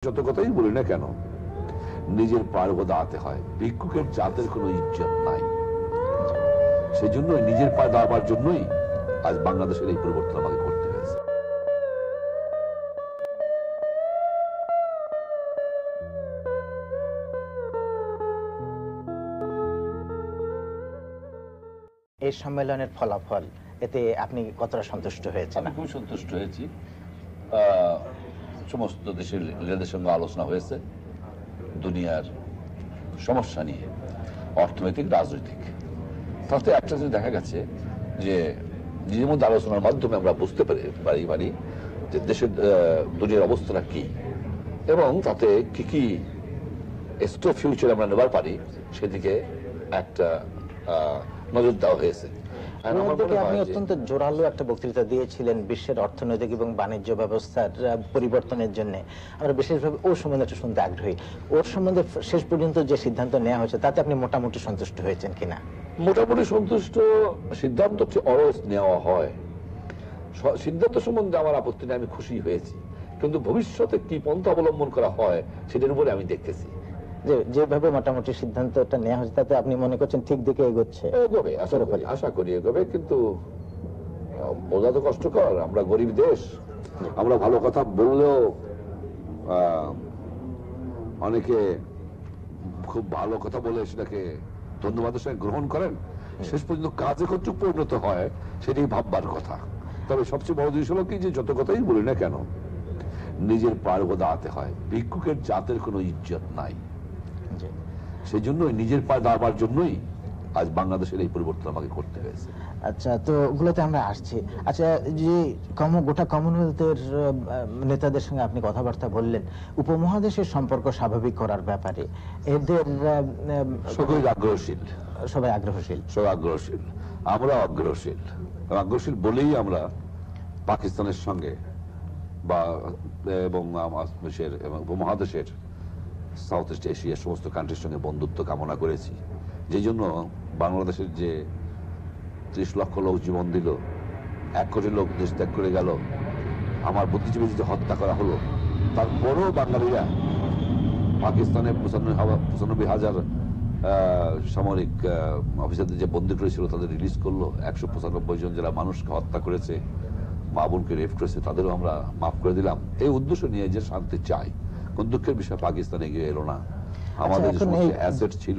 যত কথাই বলি না কেন, নিজের পায়ে দাঁড়াতে হয়। ভিক্ষুকের জাতের কোনো ইজ্জত নাই। সেই জন্যই নিজের পায়ে দাঁড়াবার জন্যই আজ বাংলাদেশের এই পরিবর্তন আমাকে করতে হয়েছে। এই সম্মেলনের ফলাফল, এতে আপনি কতটা সন্তুষ্ট হয়েছেন? আমি খুব সন্তুষ্ট হয়েছি। সমস্ত দেশের লিডারদের সঙ্গে আলোচনা হয়েছে দুনিয়ার সমস্যা নিয়ে, অর্থনৈতিক, রাজনৈতিক। তাতে একটা জিনিস দেখা গেছে যে নিজের মধ্যে আলোচনার মাধ্যমে আমরা বুঝতে পারি যে দেশের দুনিয়ার অবস্থাটা কি, এবং তাতে কি কি স্টোর ফিউচার আমরা নেবার পারি সেদিকে একটা নজর দেওয়া হয়েছে। আপনি অত্যন্ত জোরালো একটা বক্তৃতা দিয়েছিলেন বিশ্বের অর্থনৈতিক এবং বাণিজ্য ব্যবস্থার পরিবর্তনের জন্য। আমরা বিশেষভাবে ওর সম্বন্ধে একটু শুনতে আগ্রহী। ওর সম্বন্ধে শেষ পর্যন্ত যে সিদ্ধান্ত নেওয়া হয়েছে তাতে আপনি মোটামুটি সন্তুষ্ট হয়েছেন কিনা? মোটামুটি সন্তুষ্ট। সিদ্ধান্ত অলওয়েজ নেওয়া হয়, সিদ্ধান্ত সম্বন্ধে আমার আপত্তি নেই, আমি খুশি হয়েছি। কিন্তু ভবিষ্যতে কি পন্থা অবলম্বন করা হয় সেটার উপরে আমি দেখতেছি। যেভাবে মোটামুটি সিদ্ধান্তটা নেওয়া হয়েছে তাতে আপনি মনে করছেন ঠিক দিকে এগোচ্ছে? এগোবে, আশা করি এগোবে, কিন্তু বোঝা তো কষ্টকর। আমরা গরিব দেশ, আমরা ভালো কথা বললেও অনেকে খুব ভালো কথা বলে সেটাকে ধন্যবাদের সঙ্গে গ্রহণ করেন, শেষ পর্যন্ত কাজে কতটুকু পরিণত হয় সেটাই ভাববার কথা। তবে সবচেয়ে বড় জিনিস হলো কি, যে যত কথাই বলি না কেন, নিজের পায়ে দাঁড়াতে হয়। ভিক্ষুকের জাতের কোনো ইজ্জত নাই। সেই জন্যই নিজের পায়ে দাঁড়াবার জন্যই আজ বাংলাদেশের এই পরিবর্তন আমাকে করতে হয়েছে। আচ্ছা, তো ওগুলোতে আমরা আসছি। আচ্ছা, যে গোটা কমনওয়েলথের নেতাদের সঙ্গে আপনি কথাবার্তা বললেন উপমহাদেশের সম্পর্ক স্বাভাবিক করার ব্যাপারে, এদের সবাই আগ্রহশীল, সবাই আগ্রহশীল, আমরা আগ্রহশীল বলেই আমরা পাকিস্তানের সঙ্গে এবং উপমহাদেশের সাউথ ইস্ট এশিয়ার সমস্ত কান্ট্রির সঙ্গে বন্ধুত্ব কামনা করেছি। যেই জন্য বাংলাদেশের যে 30 লক্ষ লোক জীবন দিল, 1 কোটি লোক দেশ ত্যাগ করে গেল, আমার বুদ্ধিজীবী যে হত্যা করা হলো, তারপরেও বাঙালিরা পাকিস্তানের 95,000 সামরিক অফিসারদের যে বন্দী করেছিল তাদের রিলিজ করলো। 195 জন যারা মানুষকে হত্যা করেছে, মা বোনকে রেপ করেছে, তাদেরও আমরা মাফ করে দিলাম। এই উদ্দেশ্য নিয়ে যে শান্তি চাই। কোন দুঃখের বিষয়, পাকিস্তান এগিয়ে এলো না। আমাদের যে সমস্ত অ্যাসেট ছিল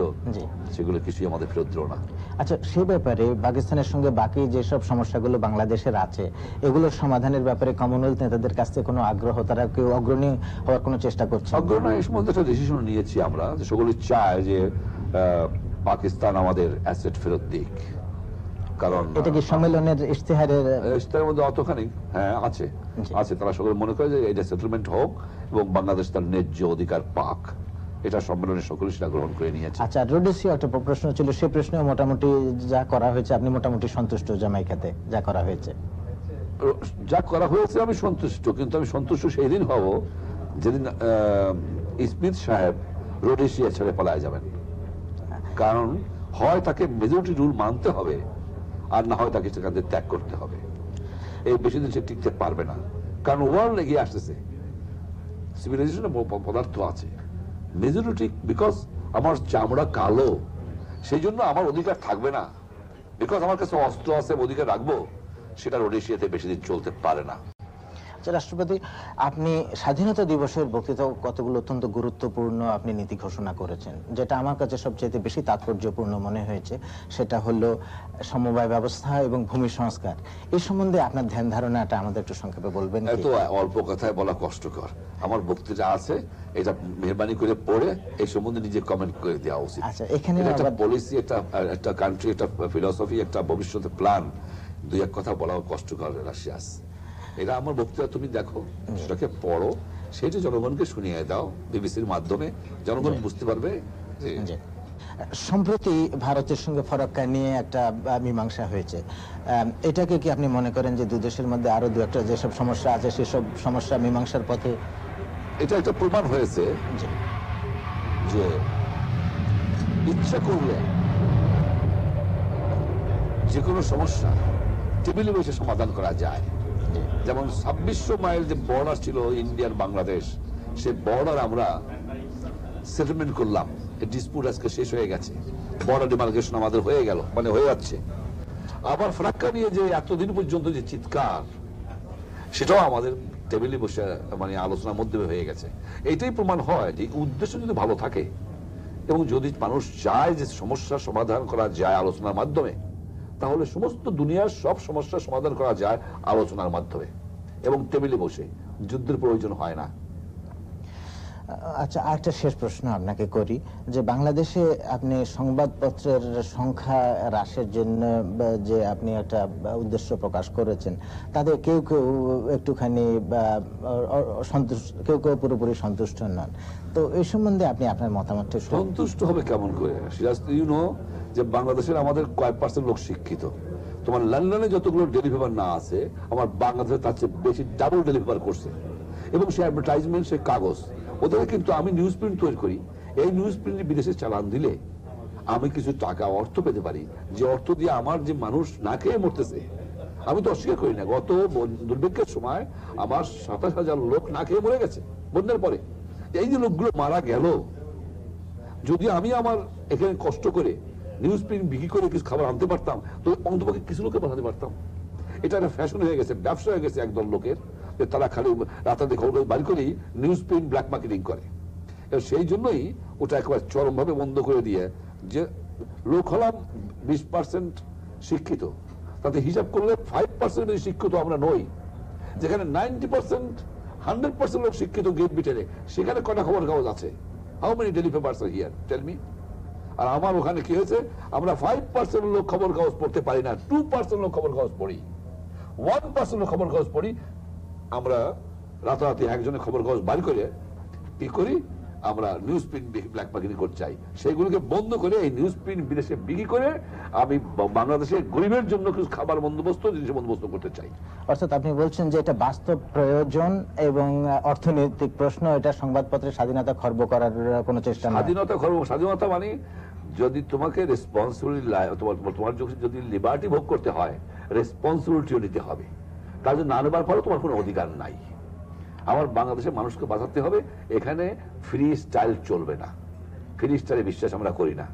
সেগুলো কিছুই আমাদের ফেরত দিল না। আচ্ছা, সে ব্যাপারে পাকিস্তানের সঙ্গে বাকি যেসব সমস্যাগুলো বাংলাদেশের আছে, এগুলোর সমাধানের ব্যাপারে কমনওয়েলথ নেতাদের কাছ থেকে কোনো আগ্রহ, তারা কেউ অগ্রণী হওয়ার কোনো চেষ্টা করছে? অগ্রণী এই সম্বন্ধে একটা ডিসিশন নিয়েছি আমরা, যে সকলে চায় যে পাকিস্তান আমাদের অ্যাসেট ফেরত দিক। কারণ এটা কি সম্মেলনের ইশতেহারের মধ্যে অতখানি আছে, তারা সকলে মনে করে যে এটা সেটেলমেন্ট হোক এবং বাংলাদেশ তার ন্যায্য অধিকার পাক। এটা সম্মেলনের সকলে সেটা গ্রহণ করে নিয়েছে। আচ্ছা, রোডেসিয়া একটা প্রশ্ন ছিল, সে প্রশ্নে মোটামুটি যা করা হয়েছে আপনি মোটামুটি সন্তুষ্ট? জামাইকাতে যা করা হয়েছে আমি সন্তুষ্ট, কিন্তু আমি সন্তুষ্ট সেই দিন হব যেদিন স্মিথ সাহেব রোডেসিয়া ছেড়ে পালায় যাবেন। কারণ হয় তাকে মেজরিটি রুল মানতে হবে, আর না হয় তাকে সেখান থেকে ত্যাগ করতে হবে। এই বেশি দিন সে টিকতে পারবে না, কারণ ওয়ার্ল্ড এগিয়ে আসতেছে, সিভিলাইজেশনে পদার্থ আছে। মেজরিটি, বিকজ আমার চামড়া কালো, সেই জন্য আমার অধিকার থাকবে না। বিকজ আমার কাছে অস্ত্র আছে, অধিকার রাখবো, সেটা রোডেশিয়াতে বেশি দিন চলতে পারে না। রাষ্ট্রপতি, আপনি স্বাধীনতা দিবসের বক্তৃতা কতগুলো অত্যন্ত গুরুত্বপূর্ণ আপনি নীতি ঘোষণা করেছেন। যেটা আমার কাছে সবচেয়ে বেশি তাৎপর্যপূর্ণ মনে হয়েছে সেটা হলো সমবায় ব্যবস্থা এবং ভূমি সংস্কার। এই সম্বন্ধে আপনার ধ্যান ধারণাটা আমাদের একটু সংক্ষেপে বলবেন? এত অল্প কথায় বলা কষ্টকর। আমার বক্তৃতা আছে, এটা মেহরবানি করে পড়ে এই সম্বন্ধে নিজে কমেন্ট করে দেওয়া উচিত। আচ্ছা, এখানে একটা পলিসি, একটা কান্ট্রি, একটা ফিলসফি, একটা ভবিষ্যতে প্ল্যান, দুই এক কথা বলা কষ্টকর। রাশিয়াস, এটা আমার বক্তৃতা তুমি দেখো, সেটাকে পড়ো, সেটা জনগণকে শুনিয়ে দাও বিবিসির মাধ্যমে, জনগণ বুঝতে পারবে। সম্প্রতি ভারতের সঙ্গে ফরাক্কা নিয়ে একটা মীমাংসা হয়েছে, এটাকে কি আপনি মনে করেন যে দুই দেশের মধ্যে আরো দু একটা যেসব সমস্যা আছে সেসব সমস্যা মীমাংসার পথে? এটা একটা প্রমাণ হয়েছে যে ইচ্ছা করলে যে কোনো সমস্যা টেবিলে বসে সমাধান করা যায়। যেমন 2600 মাইল যে বর্ডার ছিল ইন্ডিয়ার বাংলাদেশ, সে বর্ডার আমরা সেটেলমেন্ট করলাম, এই ডিসপুট আজকে শেষ হয়ে গেছে, বর্ডার ডিমার্কেশন আমাদের হয়ে গেল, মানে হয়ে যাচ্ছে। আবার ফারাক্কা নিয়ে যে এতদিন পর্যন্ত যে চিৎকার, সেটাও আমাদের টেবিলে বসে মানে আলোচনার মধ্যে হয়ে গেছে। এইটাই প্রমাণ হয় যে উদ্দেশ্য যদি ভালো থাকে এবং যদি মানুষ চায় যে সমস্যার সমাধান করা যায় আলোচনার মাধ্যমে, তাহলে সমস্ত দুনিয়ার সব সমস্যার সমাধান করা যায় আলোচনার মাধ্যমে এবং টেবিলে বসে। যুদ্ধের প্রয়োজন হয় না। আচ্ছা, আরেকটা শেষ প্রশ্ন আপনাকে করি, যে বাংলাদেশে আপনি সংবাদপত্রের সংখ্যা হ্রাসের জন্য যে আপনি একটা উদ্দেশ্য প্রকাশ করেছেন, তাদের কেউ কেউ একটুখানি সন্তুষ্ট, কেউ কেউ পুরোপুরি সন্তুষ্ট নন। তো এই সম্বন্ধে আপনি আপনার মতামতটা সন্তুষ্ট হবে কেমন করে? ইউ নো যে বাংলাদেশের আমাদের কয়েক পার্সেন্ট লোক শিক্ষিত। তোমার লন্ডনে যতগুলো ডেলিভার না আছে, আমার বাংলাদেশে তার চেয়ে বেশি ডাবল ডেলিভার করছে। এবং সে অ্যাডভার্টাইজমেন্ট, সে কাগজ, ওদের কিন্তু আমি নিউজ প্রিন্ট তৈরি করি। এই নিউজ প্রিন্ট বিদেশে চালান দিলে আমি কিছু টাকা অর্থ পেতে পারি, যে অর্থ দিয়ে আমার যে মানুষ না খেয়ে মরতেছে, আমি তো অস্বীকার করি না, গত দুর্ভিক্ষের সময় আমার ২৭,০০০ লোক না খেয়ে মরে গেছে বন্যার পরে। এই যে লোকগুলো মারা গেল, যদি আমি আমার এখানে কষ্ট করে নিউজ প্রিন্ট বিক্রি করে কিছু খাবার আনতে পারতাম, তো অন্তপক্ষে কিছু লোকে পাঠাতে পারতাম। এটা একটা ফ্যাশন হয়ে গেছে, ব্যবসা হয়ে গেছে একদল লোকের, যে তারা খালি রাতারাতি খবর বাড়ি করেই নিউজ প্রিন্ট ব্ল্যাক মার্কেটিং করে। সেই জন্যই ওটা একেবারে চরমভাবে বন্ধ করে দিয়ে, যে লোক হলাম 20% শিক্ষিত, তাতে হিসাব করলে 5% শিক্ষিত আমরা নই। যেখানে 90%, 100% লোক শিক্ষিত গেট বিটেনে, সেখানে কটা খবর কাগজ আছে? How many daily papers are here, tell me. আর আমার ওখানে কি হয়েছে, আমরা 5% লোক খবর কাগজ পড়তে পারি না, 2% লোক খবর কাগজ পড়ি, 1% লোক খবর কাগজ পড়ি। আমরা রাতারাতি একজনের খবর কাগজ বাড়ি করে কি করি, আমরা নিউজ প্রিন্ট ব্ল্যাক মার্কেটিং করতে চাই। সেইগুলোকে বন্ধ করে এই নিউজ প্রিন্ট বিদেশে বিক্রি করে আমি বাংলাদেশের গরিবের জন্য কিছু খাবার বন্দোবস্ত, জিনিসের বন্দোবস্ত করতে চাই। অর্থাৎ আপনি বলছেন যে এটা বাস্তব প্রয়োজন এবং অর্থনৈতিক প্রশ্ন, এটা সংবাদপত্রের স্বাধীনতা খর্ব করার কোনো চেষ্টা নয়। স্বাধীনতা মানে যদি তোমাকে রেসপন্সিবিলিটি, তোমার যদি লিবার্টি ভোগ করতে হয়, রেসপন্সিবিলিটিও নিতে হবে। তার জন্য না নেবার পরও তোমার কোনো অধিকার নাই। আমার বাংলাদেশের মানুষকে বাঁচাতে হবে, এখানে ফ্রি স্টাইল চলবে না, ফ্রি স্টাইলে বিশ্বাস আমরা করি না।